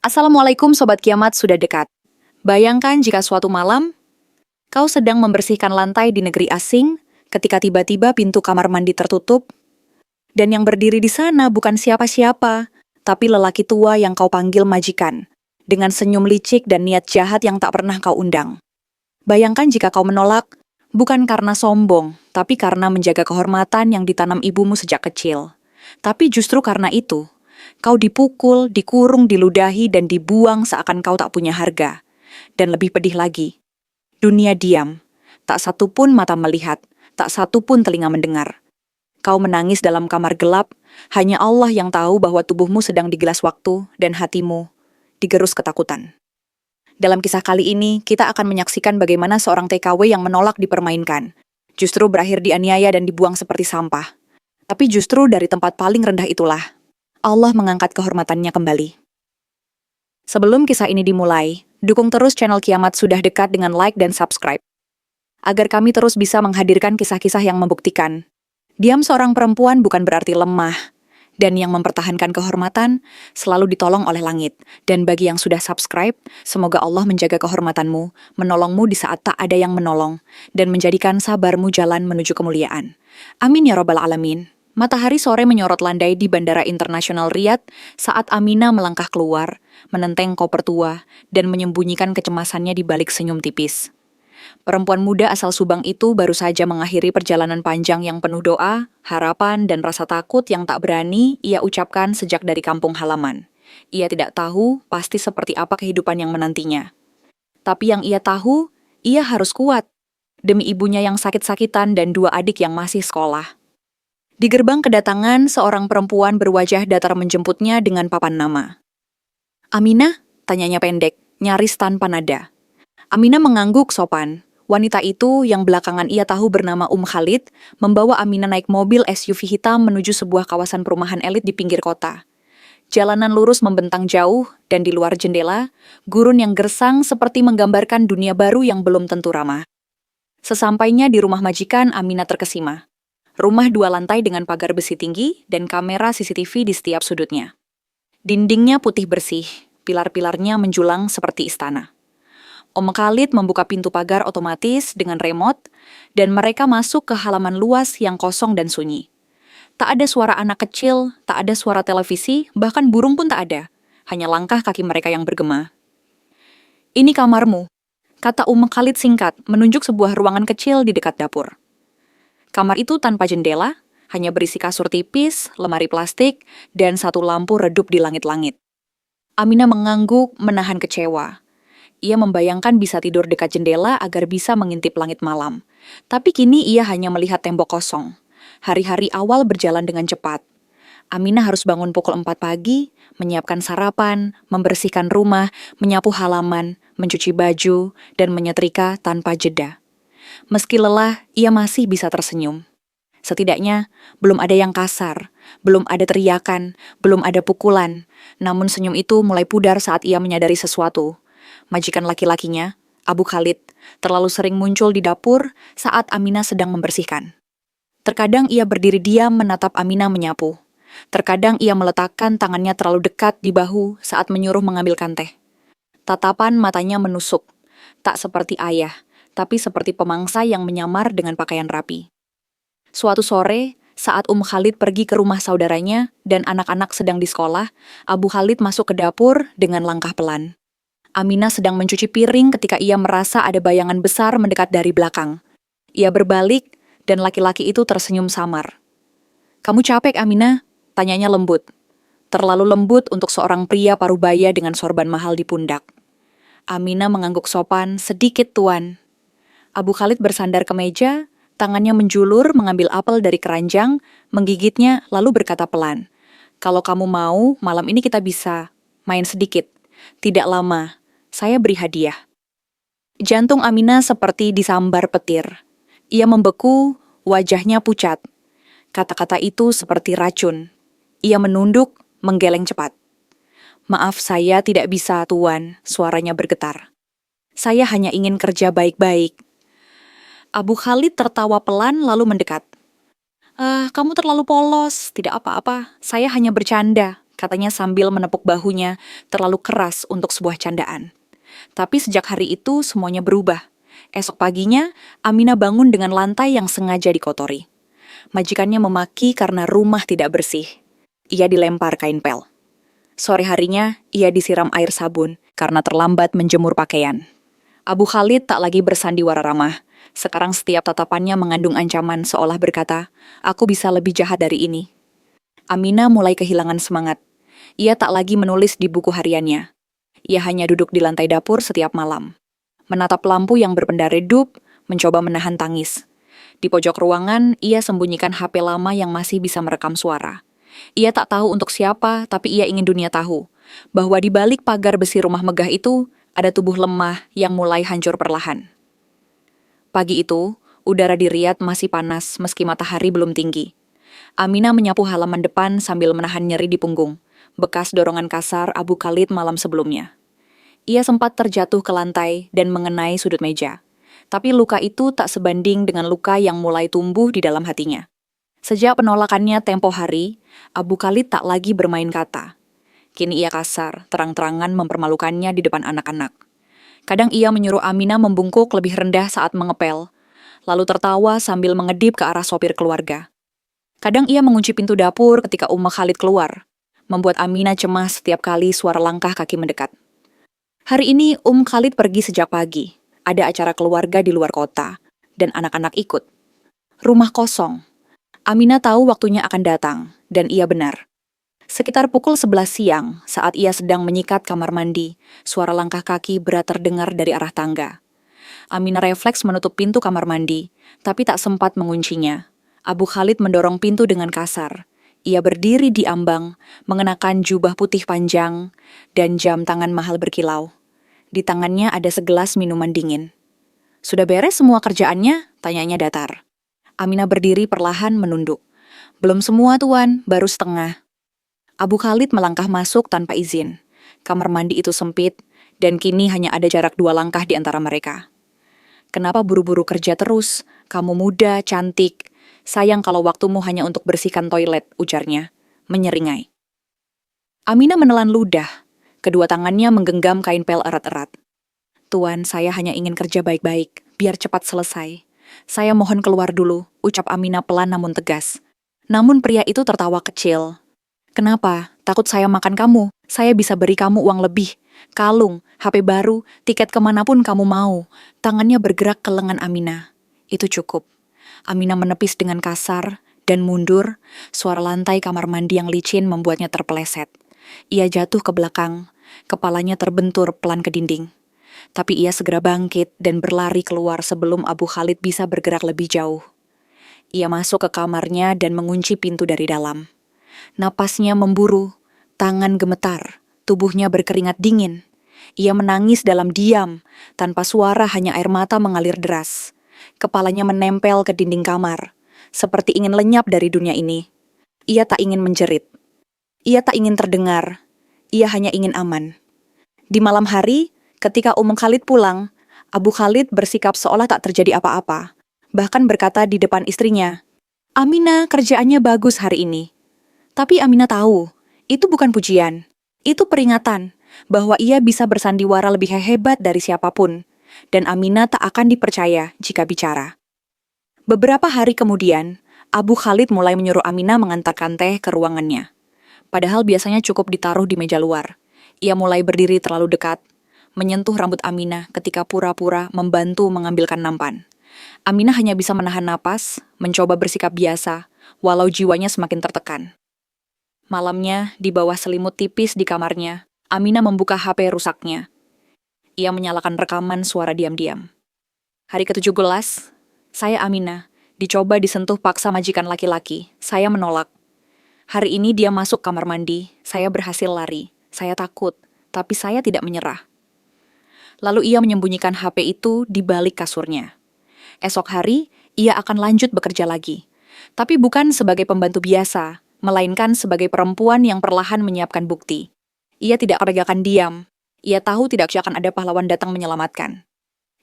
Assalamualaikum Sobat Kiamat sudah dekat. Bayangkan jika suatu malam, kau sedang membersihkan lantai di negeri asing, ketika tiba-tiba pintu kamar mandi tertutup, dan yang berdiri di sana bukan siapa-siapa, tapi lelaki tua yang kau panggil majikan, dengan senyum licik dan niat jahat yang tak pernah kau undang. Bayangkan jika kau menolak, bukan karena sombong, tapi karena menjaga kehormatan yang ditanam ibumu sejak kecil. Tapi justru karena itu, kau dipukul, dikurung, diludahi, dan dibuang seakan kau tak punya harga. Dan lebih pedih lagi, dunia diam. Tak satu pun mata melihat, tak satu pun telinga mendengar. Kau menangis dalam kamar gelap, hanya Allah yang tahu bahwa tubuhmu sedang digelas waktu dan hatimu digerus ketakutan. Dalam kisah kali ini, kita akan menyaksikan bagaimana seorang TKW yang menolak dipermainkan, justru berakhir dianiaya dan dibuang seperti sampah. Tapi justru dari tempat paling rendah itulah, Allah mengangkat kehormatannya kembali. Sebelum kisah ini dimulai, dukung terus channel Kiamat Sudah Dekat dengan like dan subscribe, agar kami terus bisa menghadirkan kisah-kisah yang membuktikan diam seorang perempuan bukan berarti lemah, dan yang mempertahankan kehormatan selalu ditolong oleh langit. Dan bagi yang sudah subscribe, semoga Allah menjaga kehormatanmu, menolongmu di saat tak ada yang menolong, dan menjadikan sabarmu jalan menuju kemuliaan. Amin ya Rabbal Alamin. Matahari sore menyorot landai di Bandara Internasional Riyadh saat Aminah melangkah keluar, menenteng koper tua, dan menyembunyikan kecemasannya di balik senyum tipis. Perempuan muda asal Subang itu baru saja mengakhiri perjalanan panjang yang penuh doa, harapan, dan rasa takut yang tak berani ia ucapkan sejak dari kampung halaman. Ia tidak tahu pasti seperti apa kehidupan yang menantinya. Tapi yang ia tahu, ia harus kuat, demi ibunya yang sakit-sakitan dan dua adik yang masih sekolah. Di gerbang kedatangan, seorang perempuan berwajah datar menjemputnya dengan papan nama. "Aminah?" tanyanya pendek, nyaris tanpa nada. Aminah mengangguk sopan. Wanita itu, yang belakangan ia tahu bernama Khalid, membawa Aminah naik mobil SUV hitam menuju sebuah kawasan perumahan elit di pinggir kota. Jalanan lurus membentang jauh, dan di luar jendela, gurun yang gersang seperti menggambarkan dunia baru yang belum tentu ramah. Sesampainya di rumah majikan, Aminah terkesima. Rumah 2 lantai dengan pagar besi tinggi dan kamera CCTV di setiap sudutnya. Dindingnya putih bersih, pilar-pilarnya menjulang seperti istana. Khalid membuka pintu pagar otomatis dengan remote, dan mereka masuk ke halaman luas yang kosong dan sunyi. Tak ada suara anak kecil, tak ada suara televisi, bahkan burung pun tak ada. Hanya langkah kaki mereka yang bergema. "Ini kamarmu," kata Khalid singkat, menunjuk sebuah ruangan kecil di dekat dapur. Kamar itu tanpa jendela, hanya berisi kasur tipis, lemari plastik, dan satu lampu redup di langit-langit. Aminah mengangguk, menahan kecewa. Ia membayangkan bisa tidur dekat jendela agar bisa mengintip langit malam. Tapi kini ia hanya melihat tembok kosong. Hari-hari awal berjalan dengan cepat. Aminah harus bangun pukul 4 pagi, menyiapkan sarapan, membersihkan rumah, menyapu halaman, mencuci baju, dan menyetrika tanpa jeda. Meski lelah, ia masih bisa tersenyum. Setidaknya, belum ada yang kasar, belum ada teriakan, belum ada pukulan. Namun senyum itu mulai pudar saat ia menyadari sesuatu. Majikan laki-lakinya, Khalid, terlalu sering muncul di dapur saat Aminah sedang membersihkan. Terkadang ia berdiri diam menatap Aminah menyapu. Terkadang ia meletakkan tangannya terlalu dekat di bahu saat menyuruh mengambilkan teh. Tatapan matanya menusuk, tak seperti ayah, tapi seperti pemangsa yang menyamar dengan pakaian rapi. Suatu sore, saat Khalid pergi ke rumah saudaranya dan anak-anak sedang di sekolah, Khalid masuk ke dapur dengan langkah pelan. Aminah sedang mencuci piring ketika ia merasa ada bayangan besar mendekat dari belakang. Ia berbalik dan laki-laki itu tersenyum samar. "Kamu capek, Aminah?" tanyanya lembut. Terlalu lembut untuk seorang pria parubaya dengan sorban mahal di pundak. Aminah mengangguk sopan, "Sedikit, Tuan." Khalid bersandar ke meja, tangannya menjulur mengambil apel dari keranjang, menggigitnya lalu berkata pelan, "Kalau kamu mau, malam ini kita bisa main sedikit. Tidak lama, saya beri hadiah." Jantung Aminah seperti disambar petir. Ia membeku, wajahnya pucat. Kata-kata itu seperti racun. Ia menunduk, menggeleng cepat. "Maaf, saya tidak bisa, Tuan," suaranya bergetar. "Saya hanya ingin kerja baik-baik." Khalid tertawa pelan lalu mendekat. Kamu terlalu polos, tidak apa-apa, saya hanya bercanda," katanya sambil menepuk bahunya terlalu keras untuk sebuah candaan. Tapi sejak hari itu semuanya berubah. Esok paginya, Aminah bangun dengan lantai yang sengaja dikotori. Majikannya memaki karena rumah tidak bersih. Ia dilempar kain pel. Sore harinya, ia disiram air sabun karena terlambat menjemur pakaian. Abu Khalid tak lagi bersandiwara ramah. Sekarang setiap tatapannya mengandung ancaman seolah berkata, "Aku bisa lebih jahat dari ini." Aminah mulai kehilangan semangat. Ia tak lagi menulis di buku hariannya. Ia hanya duduk di lantai dapur setiap malam. Menatap lampu yang berpendar redup, mencoba menahan tangis. Di pojok ruangan, ia sembunyikan HP lama yang masih bisa merekam suara. Ia tak tahu untuk siapa, tapi ia ingin dunia tahu bahwa di balik pagar besi rumah megah itu, ada tubuh lemah yang mulai hancur perlahan. Pagi itu, udara di Riyadh masih panas meski matahari belum tinggi. Aminah menyapu halaman depan sambil menahan nyeri di punggung, bekas dorongan kasar Abu Khalid malam sebelumnya. Ia sempat terjatuh ke lantai dan mengenai sudut meja. Tapi luka itu tak sebanding dengan luka yang mulai tumbuh di dalam hatinya. Sejak penolakannya tempo hari, Abu Khalid tak lagi bermain kata. Kini ia kasar, terang-terangan mempermalukannya di depan anak-anak. Kadang ia menyuruh Aminah membungkuk lebih rendah saat mengepel, lalu tertawa sambil mengedip ke arah sopir keluarga. Kadang ia mengunci pintu dapur ketika Khalid keluar, membuat Aminah cemas setiap kali suara langkah kaki mendekat. Hari ini Khalid pergi sejak pagi. Ada acara keluarga di luar kota, dan anak-anak ikut. Rumah kosong. Aminah tahu waktunya akan datang, dan ia benar. Sekitar pukul 11 siang, saat ia sedang menyikat kamar mandi, suara langkah kaki berat terdengar dari arah tangga. Aminah refleks menutup pintu kamar mandi, tapi tak sempat menguncinya. Abu Khalid mendorong pintu dengan kasar. Ia berdiri di ambang, mengenakan jubah putih panjang, dan jam tangan mahal berkilau. Di tangannya ada segelas minuman dingin. "Sudah beres semua kerjaannya?" tanyanya datar. Aminah berdiri perlahan menunduk. "Belum semua, Tuan, baru setengah." Abu Khalid melangkah masuk tanpa izin. Kamar mandi itu sempit, dan kini hanya ada jarak 2 langkah di antara mereka. "Kenapa buru-buru kerja terus? Kamu muda, cantik. Sayang kalau waktumu hanya untuk bersihkan toilet," ujarnya, menyeringai. Aminah menelan ludah. Kedua tangannya menggenggam kain pel erat-erat. "Tuan, saya hanya ingin kerja baik-baik, biar cepat selesai. Saya mohon keluar dulu," ucap Aminah pelan namun tegas. Namun pria itu tertawa kecil. "Kenapa? Takut saya makan kamu? Saya bisa beri kamu uang lebih. Kalung, HP baru, tiket kemanapun kamu mau." Tangannya bergerak ke lengan Aminah. "Itu cukup." Aminah menepis dengan kasar dan mundur. Suara lantai kamar mandi yang licin membuatnya terpeleset. Ia jatuh ke belakang, kepalanya terbentur pelan ke dinding. Tapi ia segera bangkit dan berlari keluar sebelum Abu Khalid bisa bergerak lebih jauh. Ia masuk ke kamarnya dan mengunci pintu dari dalam. Napasnya memburu, tangan gemetar, tubuhnya berkeringat dingin. Ia menangis dalam diam, tanpa suara, hanya air mata mengalir deras. Kepalanya menempel ke dinding kamar, seperti ingin lenyap dari dunia ini. Ia tak ingin menjerit. Ia tak ingin terdengar. Ia hanya ingin aman. Di malam hari, ketika Khalid pulang, Abu Khalid bersikap seolah tak terjadi apa-apa. Bahkan berkata di depan istrinya, "Aminah kerjaannya bagus hari ini." Tapi Aminah tahu, itu bukan pujian. Itu peringatan bahwa ia bisa bersandiwara lebih hebat dari siapapun. Dan Aminah tak akan dipercaya jika bicara. Beberapa hari kemudian, Abu Khalid mulai menyuruh Aminah mengantarkan teh ke ruangannya. Padahal biasanya cukup ditaruh di meja luar. Ia mulai berdiri terlalu dekat, menyentuh rambut Aminah ketika pura-pura membantu mengambilkan nampan. Aminah hanya bisa menahan napas, mencoba bersikap biasa, walau jiwanya semakin tertekan. Malamnya, di bawah selimut tipis di kamarnya, Aminah membuka HP rusaknya. Ia menyalakan rekaman suara diam-diam. "Hari ke-17, saya Aminah, dicoba disentuh paksa majikan laki-laki. Saya menolak. Hari ini dia masuk kamar mandi, saya berhasil lari. Saya takut, tapi saya tidak menyerah." Lalu ia menyembunyikan HP itu di balik kasurnya. Esok hari, ia akan lanjut bekerja lagi. Tapi bukan sebagai pembantu biasa, melainkan sebagai perempuan yang perlahan menyiapkan bukti. Ia tidak akan diam. Ia tahu tidak akan ada pahlawan datang menyelamatkan.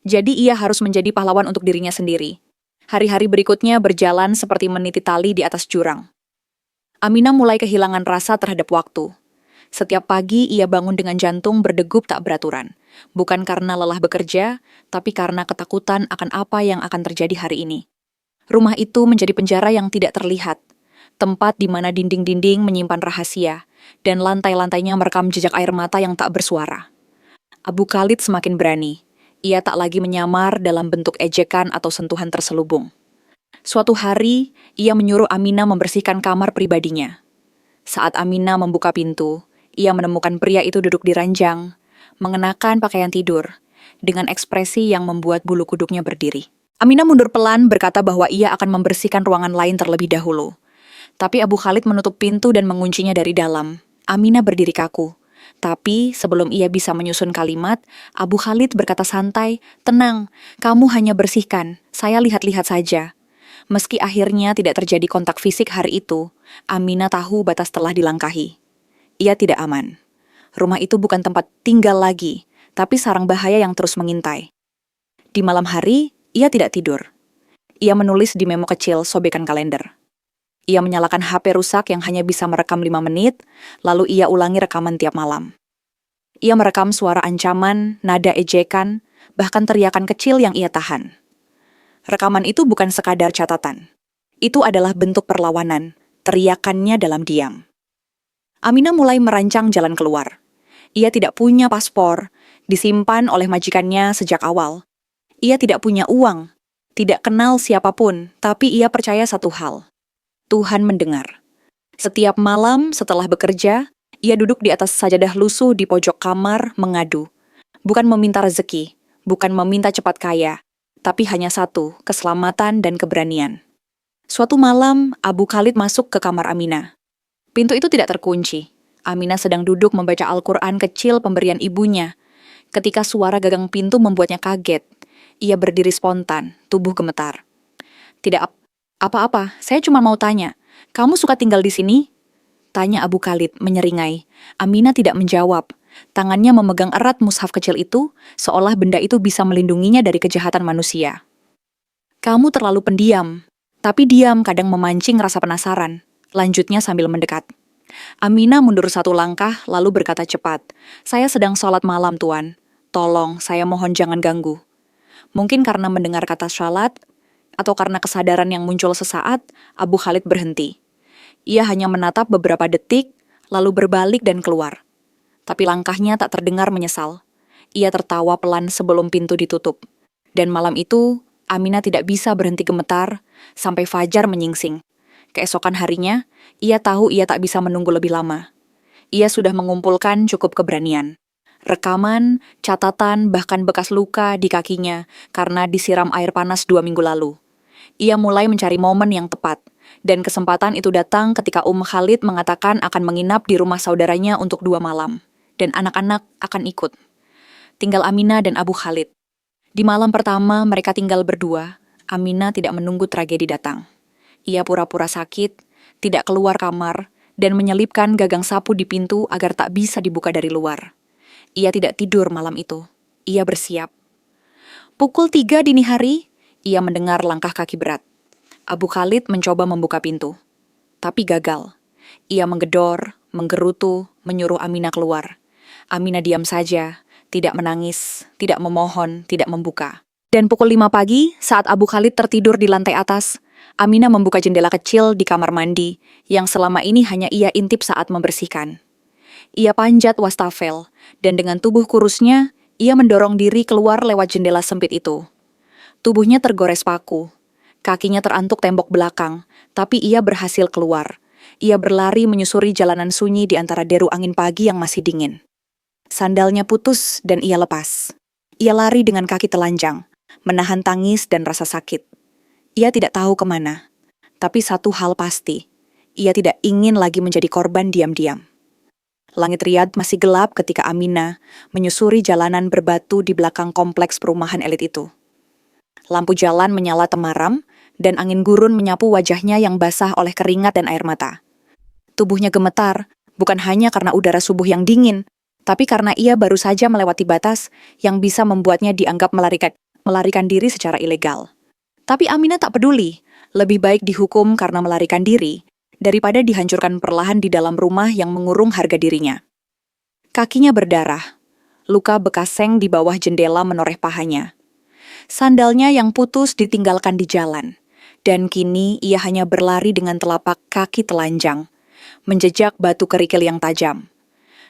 Jadi ia harus menjadi pahlawan untuk dirinya sendiri. Hari-hari berikutnya berjalan seperti meniti tali di atas jurang. Aminah mulai kehilangan rasa terhadap waktu. Setiap pagi ia bangun dengan jantung berdegup tak beraturan. Bukan karena lelah bekerja, tapi karena ketakutan akan apa yang akan terjadi hari ini. Rumah itu menjadi penjara yang tidak terlihat. Tempat di mana dinding-dinding menyimpan rahasia, dan lantai-lantainya merekam jejak air mata yang tak bersuara. Abu Khalid semakin berani. Ia tak lagi menyamar dalam bentuk ejekan atau sentuhan terselubung. Suatu hari, ia menyuruh Aminah membersihkan kamar pribadinya. Saat Aminah membuka pintu, ia menemukan pria itu duduk di ranjang, mengenakan pakaian tidur, dengan ekspresi yang membuat bulu kuduknya berdiri. Aminah mundur pelan berkata bahwa ia akan membersihkan ruangan lain terlebih dahulu. Tapi Abu Khalid menutup pintu dan menguncinya dari dalam. Aminah berdiri kaku. Tapi sebelum ia bisa menyusun kalimat, Abu Khalid berkata santai, "Tenang, kamu hanya bersihkan, saya lihat-lihat saja." Meski akhirnya tidak terjadi kontak fisik hari itu, Aminah tahu batas telah dilangkahi. Ia tidak aman. Rumah itu bukan tempat tinggal lagi, tapi sarang bahaya yang terus mengintai. Di malam hari, ia tidak tidur. Ia menulis di memo kecil sobekan kalender. Ia menyalakan HP rusak yang hanya bisa merekam 5 menit, lalu ia ulangi rekaman tiap malam. Ia merekam suara ancaman, nada ejekan, bahkan teriakan kecil yang ia tahan. Rekaman itu bukan sekadar catatan. Itu adalah bentuk perlawanan, teriakannya dalam diam. Aminah mulai merancang jalan keluar. Ia tidak punya paspor, disimpan oleh majikannya sejak awal. Ia tidak punya uang, tidak kenal siapapun, tapi ia percaya satu hal. Tuhan mendengar. Setiap malam setelah bekerja, ia duduk di atas sajadah lusuh di pojok kamar mengadu. Bukan meminta rezeki, bukan meminta cepat kaya, tapi hanya satu, keselamatan dan keberanian. Suatu malam, Abu Khalid masuk ke kamar Aminah. Pintu itu tidak terkunci. Aminah sedang duduk membaca Al-Quran kecil pemberian ibunya. Ketika suara gagang pintu membuatnya kaget, ia berdiri spontan, tubuh gemetar. "Tidak apa-apa, saya cuma mau tanya, kamu suka tinggal di sini?" Tanya Abu Khalid menyeringai. Aminah tidak menjawab. Tangannya memegang erat mushaf kecil itu, seolah benda itu bisa melindunginya dari kejahatan manusia. "Kamu terlalu pendiam, tapi diam kadang memancing rasa penasaran," lanjutnya sambil mendekat. Aminah mundur satu langkah, lalu berkata cepat, "Saya sedang sholat malam, Tuan. Tolong, saya mohon jangan ganggu." Mungkin karena mendengar kata syalat, atau karena kesadaran yang muncul sesaat, Abu Khalid berhenti. Ia hanya menatap beberapa detik, lalu berbalik dan keluar. Tapi langkahnya tak terdengar menyesal. Ia tertawa pelan sebelum pintu ditutup. Dan malam itu, Aminah tidak bisa berhenti gemetar sampai fajar menyingsing. Keesokan harinya, ia tahu ia tak bisa menunggu lebih lama. Ia sudah mengumpulkan cukup keberanian. Rekaman, catatan, bahkan bekas luka di kakinya karena disiram air panas 2 minggu lalu. Ia mulai mencari momen yang tepat. Dan kesempatan itu datang ketika Khalid mengatakan akan menginap di rumah saudaranya untuk 2 malam. Dan anak-anak akan ikut. Tinggal Aminah dan Abu Khalid. Di malam pertama mereka tinggal berdua, Aminah tidak menunggu tragedi datang. Ia pura-pura sakit, tidak keluar kamar, dan menyelipkan gagang sapu di pintu agar tak bisa dibuka dari luar. Ia tidak tidur malam itu. Ia bersiap. Pukul 3 dini hari, ia mendengar langkah kaki berat. Abu Khalid mencoba membuka pintu. Tapi gagal. Ia menggedor, menggerutu, menyuruh Aminah keluar. Aminah diam saja, tidak menangis, tidak memohon, tidak membuka. Dan pukul 5 pagi, saat Abu Khalid tertidur di lantai atas, Aminah membuka jendela kecil di kamar mandi, yang selama ini hanya ia intip saat membersihkan. Ia panjat wastafel, dan dengan tubuh kurusnya, ia mendorong diri keluar lewat jendela sempit itu. Tubuhnya tergores paku. Kakinya terantuk tembok belakang, tapi ia berhasil keluar. Ia berlari menyusuri jalanan sunyi di antara deru angin pagi yang masih dingin. Sandalnya putus dan ia lepas. Ia lari dengan kaki telanjang, menahan tangis dan rasa sakit. Ia tidak tahu kemana, tapi satu hal pasti, ia tidak ingin lagi menjadi korban diam-diam. Langit Riyadh masih gelap ketika Aminah menyusuri jalanan berbatu di belakang kompleks perumahan elit itu. Lampu jalan menyala temaram, dan angin gurun menyapu wajahnya yang basah oleh keringat dan air mata. Tubuhnya gemetar, bukan hanya karena udara subuh yang dingin, tapi karena ia baru saja melewati batas yang bisa membuatnya dianggap melarikan diri secara ilegal. Tapi Aminah tak peduli, lebih baik dihukum karena melarikan diri, daripada dihancurkan perlahan di dalam rumah yang mengurung harga dirinya. Kakinya berdarah, luka bekas seng di bawah jendela menoreh pahanya. Sandalnya yang putus ditinggalkan di jalan, dan kini ia hanya berlari dengan telapak kaki telanjang, menjejak batu kerikil yang tajam.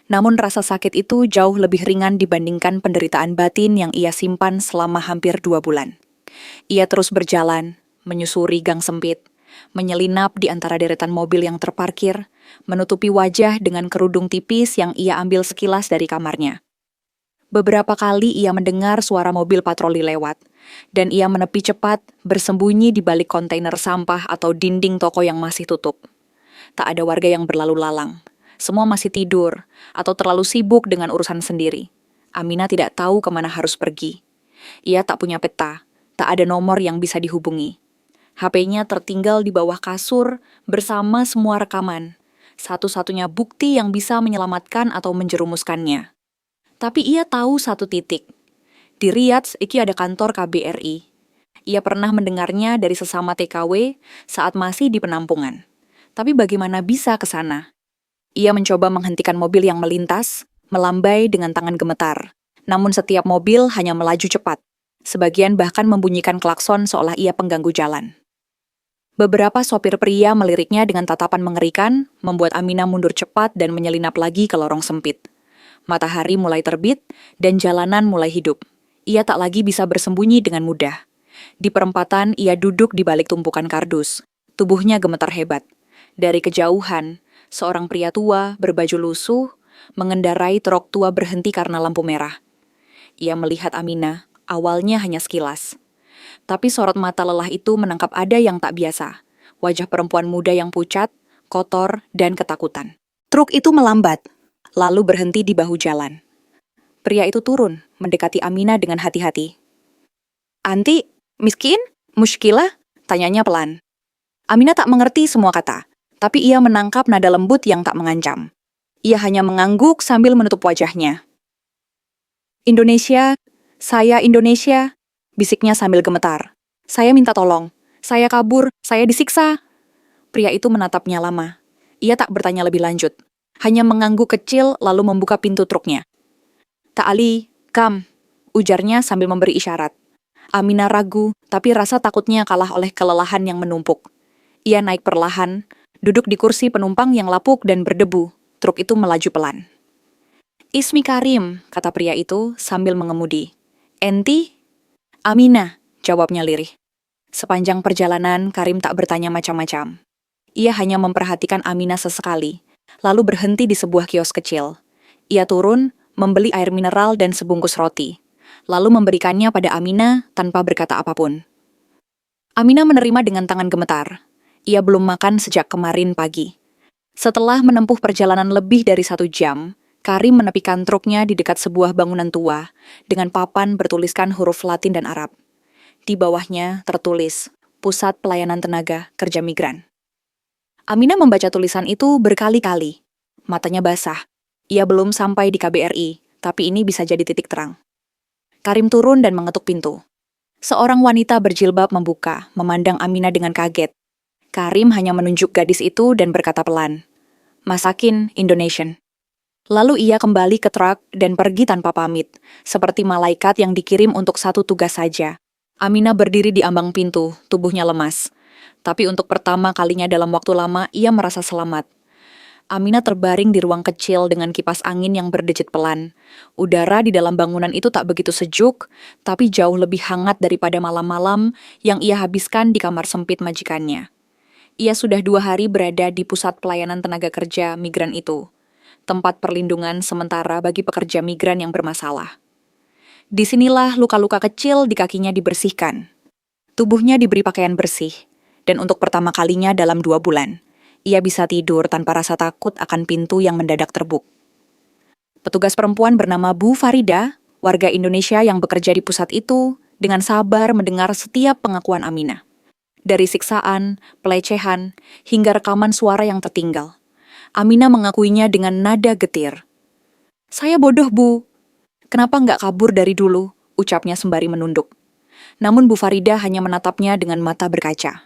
Namun rasa sakit itu jauh lebih ringan dibandingkan penderitaan batin yang ia simpan selama hampir 2 bulan. Ia terus berjalan, menyusuri gang sempit, menyelinap di antara deretan mobil yang terparkir, menutupi wajah dengan kerudung tipis yang ia ambil sekilas dari kamarnya. Beberapa kali ia mendengar suara mobil patroli lewat, dan ia menepi cepat bersembunyi di balik kontainer sampah atau dinding toko yang masih tutup. Tak ada warga yang berlalu lalang. Semua masih tidur atau terlalu sibuk dengan urusan sendiri. Aminah tidak tahu kemana harus pergi. Ia tak punya peta, tak ada nomor yang bisa dihubungi. HP-nya tertinggal di bawah kasur bersama semua rekaman. Satu-satunya bukti yang bisa menyelamatkan atau menjerumuskannya. Tapi ia tahu satu titik. Di Riyadh, iki ada kantor KBRI. Ia pernah mendengarnya dari sesama TKW saat masih di penampungan. Tapi bagaimana bisa ke sana? Ia mencoba menghentikan mobil yang melintas, melambai dengan tangan gemetar. Namun setiap mobil hanya melaju cepat. Sebagian bahkan membunyikan klakson seolah ia pengganggu jalan. Beberapa sopir pria meliriknya dengan tatapan mengerikan, membuat Aminah mundur cepat dan menyelinap lagi ke lorong sempit. Matahari mulai terbit, dan jalanan mulai hidup. Ia tak lagi bisa bersembunyi dengan mudah. Di perempatan, ia duduk di balik tumpukan kardus. Tubuhnya gemetar hebat. Dari kejauhan, seorang pria tua berbaju lusuh mengendarai truk tua berhenti karena lampu merah. Ia melihat Aminah, awalnya hanya sekilas. Tapi sorot mata lelah itu menangkap ada yang tak biasa. Wajah perempuan muda yang pucat, kotor, dan ketakutan. Truk itu melambat, lalu berhenti di bahu jalan. Pria itu turun, mendekati Aminah dengan hati-hati. "Anti, miskin? Muskilah?" tanyanya pelan. Aminah tak mengerti semua kata, tapi ia menangkap nada lembut yang tak mengancam. Ia hanya mengangguk sambil menutup wajahnya. "Indonesia, saya Indonesia," bisiknya sambil gemetar. "Saya minta tolong. Saya kabur, saya disiksa." Pria itu menatapnya lama. Ia tak bertanya lebih lanjut. Hanya mengangguk kecil lalu membuka pintu truknya. "Tak Ali, kam," ujarnya sambil memberi isyarat. Aminah ragu, tapi rasa takutnya kalah oleh kelelahan yang menumpuk. Ia naik perlahan, duduk di kursi penumpang yang lapuk dan berdebu. Truk itu melaju pelan. "Ismi Karim," kata pria itu sambil mengemudi. "Enti?" "Aminah," jawabnya lirih. Sepanjang perjalanan, Karim tak bertanya macam-macam. Ia hanya memperhatikan Aminah sesekali, lalu berhenti di sebuah kios kecil. Ia turun, membeli air mineral dan sebungkus roti, lalu memberikannya pada Aminah tanpa berkata apapun. Aminah menerima dengan tangan gemetar. Ia belum makan sejak kemarin pagi. Setelah menempuh perjalanan lebih dari 1 jam, Karim menepikan truknya di dekat sebuah bangunan tua dengan papan bertuliskan huruf Latin dan Arab. Di bawahnya tertulis, Pusat Pelayanan Tenaga Kerja Migran. Aminah membaca tulisan itu berkali-kali. Matanya basah. Ia belum sampai di KBRI, tapi ini bisa jadi titik terang. Karim turun dan mengetuk pintu. Seorang wanita berjilbab membuka, memandang Aminah dengan kaget. Karim hanya menunjuk gadis itu dan berkata pelan, "Masakin Indonesian." Lalu ia kembali ke truk dan pergi tanpa pamit, seperti malaikat yang dikirim untuk satu tugas saja. Aminah berdiri di ambang pintu, tubuhnya lemas. Tapi untuk pertama kalinya dalam waktu lama, ia merasa selamat. Aminah terbaring di ruang kecil dengan kipas angin yang berdejit pelan. Udara di dalam bangunan itu tak begitu sejuk, tapi jauh lebih hangat daripada malam-malam yang ia habiskan di kamar sempit majikannya. Ia sudah 2 hari berada di pusat pelayanan tenaga kerja migran itu, tempat perlindungan sementara bagi pekerja migran yang bermasalah. Disinilah luka-luka kecil di kakinya dibersihkan. Tubuhnya diberi pakaian bersih, dan untuk pertama kalinya dalam 2 bulan, ia bisa tidur tanpa rasa takut akan pintu yang mendadak terbuk. Petugas perempuan bernama Bu Farida, warga Indonesia yang bekerja di pusat itu, dengan sabar mendengar setiap pengakuan Aminah. Dari siksaan, pelecehan, hingga rekaman suara yang tertinggal. Aminah mengakuinya dengan nada getir. "Saya bodoh, Bu. Kenapa nggak kabur dari dulu?" ucapnya sembari menunduk. Namun Bu Farida hanya menatapnya dengan mata berkaca.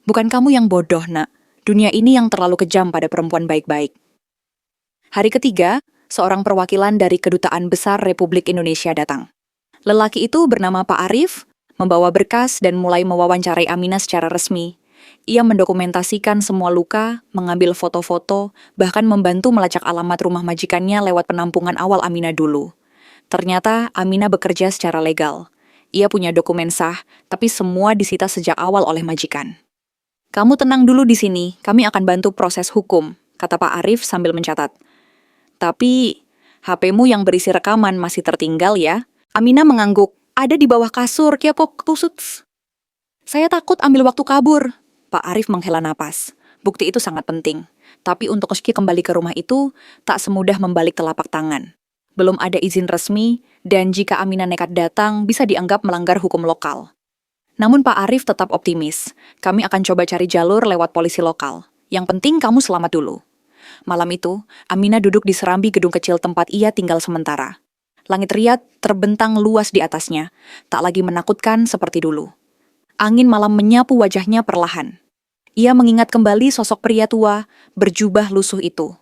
"Bukan kamu yang bodoh, Nak. Dunia ini yang terlalu kejam pada perempuan baik-baik." Hari ketiga, seorang perwakilan dari Kedutaan Besar Republik Indonesia datang. Lelaki itu bernama Pak Arif, membawa berkas dan mulai mewawancarai Aminah secara resmi. Ia mendokumentasikan semua luka, mengambil foto-foto, bahkan membantu melacak alamat rumah majikannya lewat penampungan awal Aminah dulu. Ternyata Aminah bekerja secara legal. Ia punya dokumen sah, tapi semua disita sejak awal oleh majikan. "Kamu tenang dulu di sini, kami akan bantu proses hukum," kata Pak Arif sambil mencatat. "Tapi, HP-mu yang berisi rekaman masih tertinggal ya?" Aminah mengangguk. "Ada di bawah kasur, kiapok tusut." "Saya takut ambil waktu kabur." Pak Arif menghela napas. Bukti itu sangat penting. Tapi untuk Meski kembali ke rumah itu, tak semudah membalik telapak tangan. Belum ada izin resmi, dan jika Aminah nekat datang, bisa dianggap melanggar hukum lokal. Namun Pak Arif tetap optimis. "Kami akan coba cari jalur lewat polisi lokal. Yang penting kamu selamat dulu." Malam itu, Aminah duduk di serambi gedung kecil tempat ia tinggal sementara. Langit Riyadh terbentang luas di atasnya, tak lagi menakutkan seperti dulu. Angin malam menyapu wajahnya perlahan. Ia mengingat kembali sosok pria tua, berjubah lusuh itu.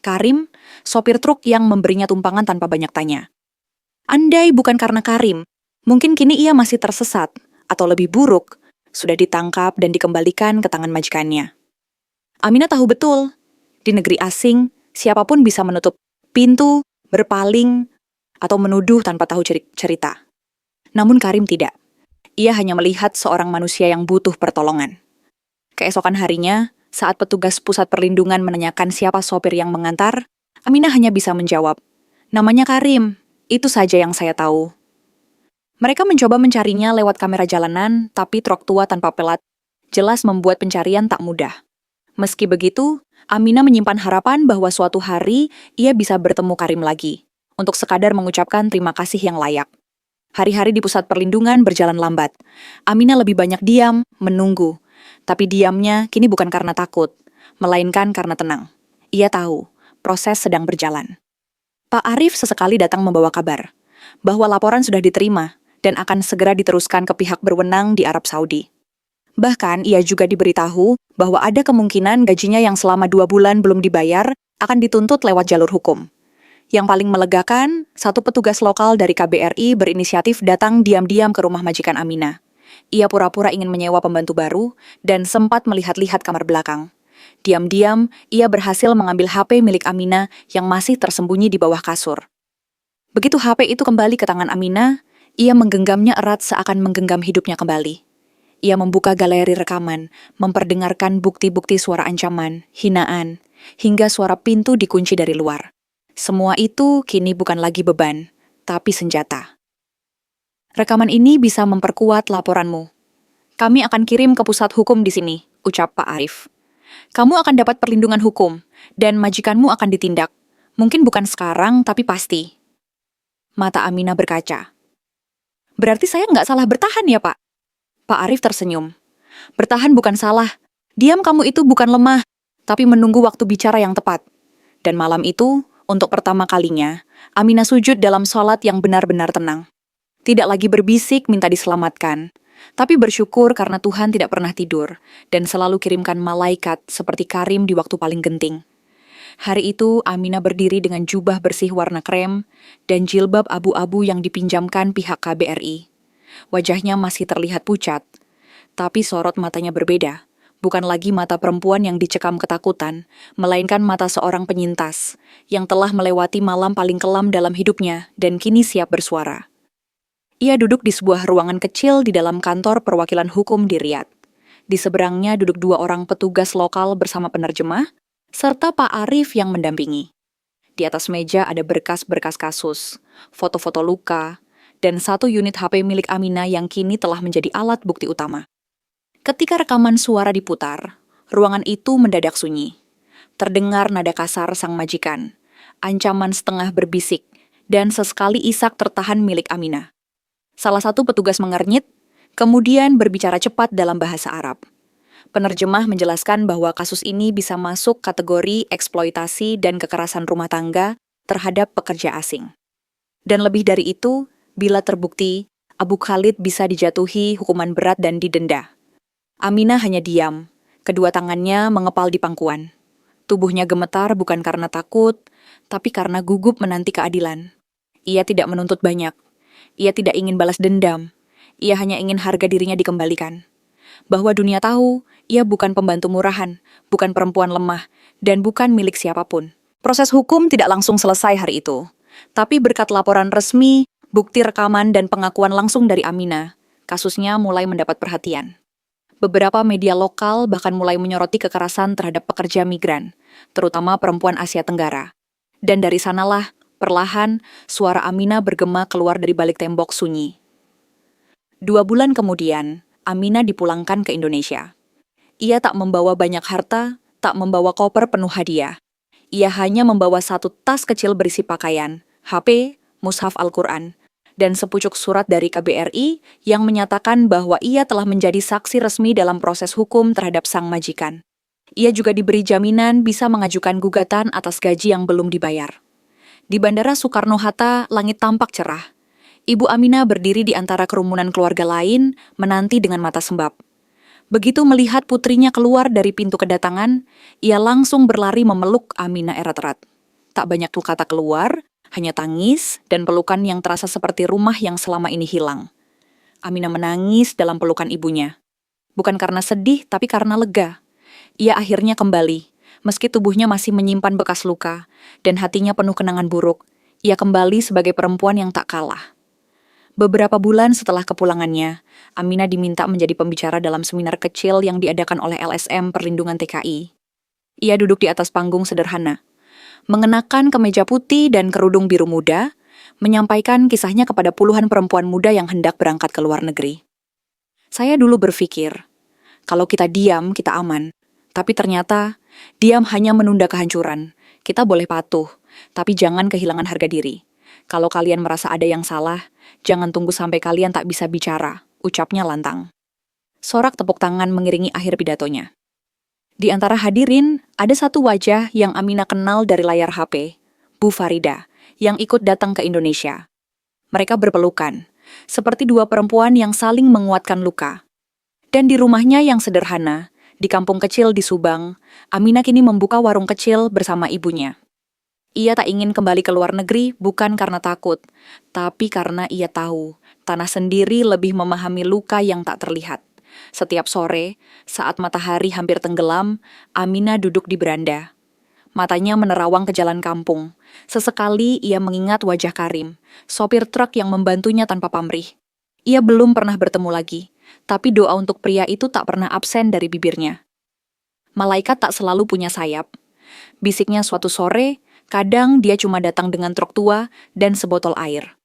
Karim, sopir truk yang memberinya tumpangan tanpa banyak tanya. Andai bukan karena Karim, mungkin kini ia masih tersesat, atau lebih buruk, sudah ditangkap dan dikembalikan ke tangan majikannya. Aminah tahu betul, di negeri asing, siapapun bisa menutup pintu, berpaling, atau menuduh tanpa tahu cerita. Namun Karim tidak. Ia hanya melihat seorang manusia yang butuh pertolongan. Keesokan harinya, saat petugas pusat perlindungan menanyakan siapa sopir yang mengantar, Aminah hanya bisa menjawab, "Namanya Karim, itu saja yang saya tahu." Mereka mencoba mencarinya lewat kamera jalanan, tapi truk tua tanpa pelat jelas membuat pencarian tak mudah. Meski begitu, Aminah menyimpan harapan bahwa suatu hari ia bisa bertemu Karim lagi, untuk sekadar mengucapkan terima kasih yang layak. Hari-hari di pusat perlindungan berjalan lambat. Aminah lebih banyak diam, menunggu. Tapi diamnya kini bukan karena takut, melainkan karena tenang. Ia tahu, proses sedang berjalan. Pak Arif sesekali datang membawa kabar, bahwa laporan sudah diterima dan akan segera diteruskan ke pihak berwenang di Arab Saudi. Bahkan ia juga diberitahu bahwa ada kemungkinan gajinya yang selama 2 bulan belum dibayar akan dituntut lewat jalur hukum. Yang paling melegakan, satu petugas lokal dari KBRI berinisiatif datang diam-diam ke rumah majikan Aminah. Ia pura-pura ingin menyewa pembantu baru dan sempat melihat-lihat kamar belakang. Diam-diam, ia berhasil mengambil HP milik Aminah yang masih tersembunyi di bawah kasur. Begitu HP itu kembali ke tangan Aminah, ia menggenggamnya erat seakan menggenggam hidupnya kembali. Ia membuka galeri rekaman, memperdengarkan bukti-bukti suara ancaman, hinaan, hingga suara pintu dikunci dari luar. Semua itu kini bukan lagi beban, tapi senjata. "Rekaman ini bisa memperkuat laporanmu. Kami akan kirim ke pusat hukum di sini," ucap Pak Arif. "Kamu akan dapat perlindungan hukum, dan majikanmu akan ditindak. Mungkin bukan sekarang, tapi pasti." Mata Aminah berkaca. "Berarti saya nggak salah bertahan ya, Pak?" Pak Arif tersenyum. "Bertahan bukan salah. Diam kamu itu bukan lemah, tapi menunggu waktu bicara yang tepat." Dan malam itu, untuk pertama kalinya, Aminah sujud dalam sholat yang benar-benar tenang. Tidak lagi berbisik minta diselamatkan, tapi bersyukur karena Tuhan tidak pernah tidur dan selalu kirimkan malaikat seperti Karim di waktu paling genting. Hari itu, Aminah berdiri dengan jubah bersih warna krem dan jilbab abu-abu yang dipinjamkan pihak KBRI. Wajahnya masih terlihat pucat, tapi sorot matanya berbeda. Bukan lagi mata perempuan yang dicekam ketakutan, melainkan mata seorang penyintas yang telah melewati malam paling kelam dalam hidupnya dan kini siap bersuara. Ia duduk di sebuah ruangan kecil di dalam kantor perwakilan hukum di Riyadh. Di seberangnya duduk 2 orang petugas lokal bersama penerjemah, serta Pak Arif yang mendampingi. Di atas meja ada berkas-berkas kasus, foto-foto luka, dan 1 unit HP milik Aminah yang kini telah menjadi alat bukti utama. Ketika rekaman suara diputar, ruangan itu mendadak sunyi. Terdengar nada kasar sang majikan, ancaman setengah berbisik, dan sesekali isak tertahan milik Aminah. Salah satu petugas mengernyit, kemudian berbicara cepat dalam bahasa Arab. Penerjemah menjelaskan bahwa kasus ini bisa masuk kategori eksploitasi dan kekerasan rumah tangga terhadap pekerja asing. Dan lebih dari itu, bila terbukti, Abu Khalid bisa dijatuhi hukuman berat dan didenda. Aminah hanya diam, kedua tangannya mengepal di pangkuan. Tubuhnya gemetar bukan karena takut, tapi karena gugup menanti keadilan. Ia tidak menuntut banyak. Ia tidak ingin balas dendam. Ia hanya ingin harga dirinya dikembalikan. Bahwa dunia tahu, ia bukan pembantu murahan, bukan perempuan lemah, dan bukan milik siapapun. Proses hukum tidak langsung selesai hari itu. Tapi berkat laporan resmi, bukti rekaman, dan pengakuan langsung dari Amina, kasusnya mulai mendapat perhatian. Beberapa media lokal bahkan mulai menyoroti kekerasan terhadap pekerja migran, terutama perempuan Asia Tenggara. Dan dari sanalah, perlahan, suara Amina bergema keluar dari balik tembok sunyi. 2 bulan kemudian, Amina dipulangkan ke Indonesia. Ia tak membawa banyak harta, tak membawa koper penuh hadiah. Ia hanya membawa 1 tas kecil berisi pakaian, HP, mushaf Al-Quran, dan sepucuk surat dari KBRI yang menyatakan bahwa ia telah menjadi saksi resmi dalam proses hukum terhadap sang majikan. Ia juga diberi jaminan bisa mengajukan gugatan atas gaji yang belum dibayar. Di Bandara Soekarno-Hatta, langit tampak cerah. Ibu Amina berdiri di antara kerumunan keluarga lain, menanti dengan mata sembab. Begitu melihat putrinya keluar dari pintu kedatangan, ia langsung berlari memeluk Amina erat-erat. Tak banyak kata keluar, hanya tangis dan pelukan yang terasa seperti rumah yang selama ini hilang. Amina menangis dalam pelukan ibunya. Bukan karena sedih, tapi karena lega. Ia akhirnya kembali. Meski tubuhnya masih menyimpan bekas luka, dan hatinya penuh kenangan buruk, ia kembali sebagai perempuan yang tak kalah. Beberapa bulan setelah kepulangannya, Amina diminta menjadi pembicara dalam seminar kecil yang diadakan oleh LSM Perlindungan TKI. Ia duduk di atas panggung sederhana, mengenakan kemeja putih dan kerudung biru muda, menyampaikan kisahnya kepada puluhan perempuan muda yang hendak berangkat ke luar negeri. Saya dulu berpikir, kalau kita diam, kita aman. Tapi ternyata, diam hanya menunda kehancuran. Kita boleh patuh, tapi jangan kehilangan harga diri. Kalau kalian merasa ada yang salah, jangan tunggu sampai kalian tak bisa bicara, ucapnya lantang. Sorak tepuk tangan mengiringi akhir pidatonya. Di antara hadirin, ada satu wajah yang Amina kenal dari layar HP, Bu Farida, yang ikut datang ke Indonesia. Mereka berpelukan, seperti 2 perempuan yang saling menguatkan luka. Dan di rumahnya yang sederhana, di kampung kecil di Subang, Amina kini membuka warung kecil bersama ibunya. Ia tak ingin kembali ke luar negeri bukan karena takut, tapi karena ia tahu tanah sendiri lebih memahami luka yang tak terlihat. Setiap sore, saat matahari hampir tenggelam, Amina duduk di beranda. Matanya menerawang ke jalan kampung. Sesekali ia mengingat wajah Karim, sopir truk yang membantunya tanpa pamrih. Ia belum pernah bertemu lagi, tapi doa untuk pria itu tak pernah absen dari bibirnya. Malaikat tak selalu punya sayap. Bisiknya suatu sore, kadang dia cuma datang dengan truk tua dan sebotol air.